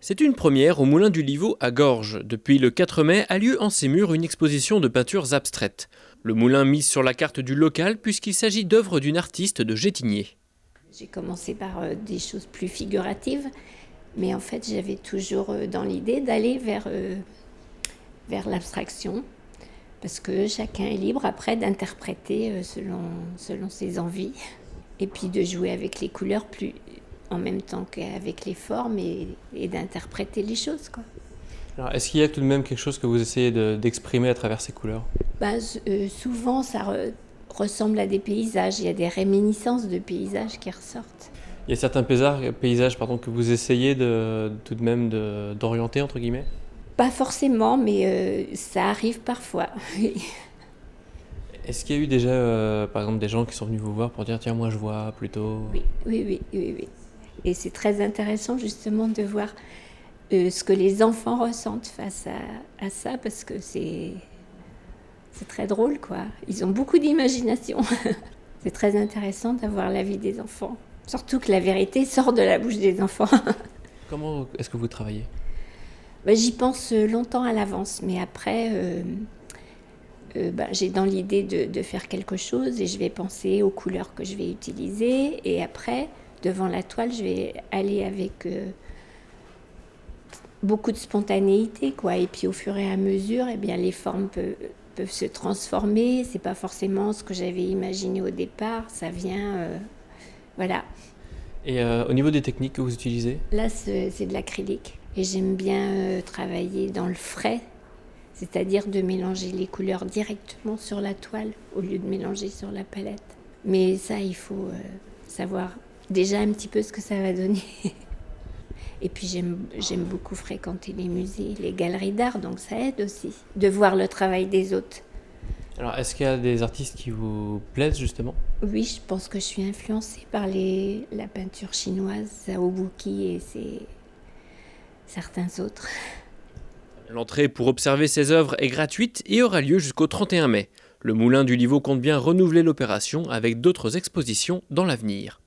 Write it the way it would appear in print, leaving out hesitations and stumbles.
C'est une première au Moulin du Livau à Gorges. Depuis le 4 mai a lieu en ses murs une exposition de peintures abstraites. Le moulin mise sur la carte du local puisqu'il s'agit d'œuvres d'une artiste de Gétigné. J'ai commencé par des choses plus figuratives, mais en fait j'avais toujours dans l'idée d'aller vers l'abstraction, parce que chacun est libre après d'interpréter selon ses envies, et puis de jouer avec les couleurs plus en même temps qu'avec les formes et d'interpréter les choses, quoi. Alors, est-ce qu'il y a tout de même quelque chose que vous essayez d'exprimer à travers ces couleurs? Souvent ça ressemble à des paysages, il y a des réminiscences de paysages qui ressortent. Il y a certains paysages que vous essayez tout de même d'orienter, entre guillemets? Pas forcément, mais ça arrive parfois. Est-ce qu'il y a eu déjà, par exemple, des gens qui sont venus vous voir pour dire « Tiens, moi je vois plutôt… » Oui. Et c'est très intéressant justement de voir ce que les enfants ressentent face à ça, parce que c'est très drôle, quoi. Ils ont beaucoup d'imagination. C'est très intéressant d'avoir l'avis des enfants. Surtout que la vérité sort de la bouche des enfants. Comment est-ce que vous travaillez? J'y pense longtemps à l'avance, mais après, j'ai dans l'idée de faire quelque chose et je vais penser aux couleurs que je vais utiliser. Et après, devant la toile, je vais aller avec beaucoup de spontanéité, quoi. Et puis au fur et à mesure, eh bien, les formes peuvent se transformer. C'est pas forcément ce que j'avais imaginé au départ. Ça vient, voilà. Et au niveau des techniques que vous utilisez? Là, c'est de l'acrylique. Et j'aime bien travailler dans le frais, c'est-à-dire de mélanger les couleurs directement sur la toile au lieu de mélanger sur la palette. Mais ça, il faut savoir déjà un petit peu ce que ça va donner. Et puis j'aime beaucoup fréquenter les musées, les galeries d'art, donc ça aide aussi de voir le travail des autres. Alors, est-ce qu'il y a des artistes qui vous plaisent justement? Oui, je pense que je suis influencée par la peinture chinoise, Zhao Buqi et certains autres. L'entrée pour observer ces œuvres est gratuite et aura lieu jusqu'au 31 mai. Le Moulin du Livau compte bien renouveler l'opération avec d'autres expositions dans l'avenir.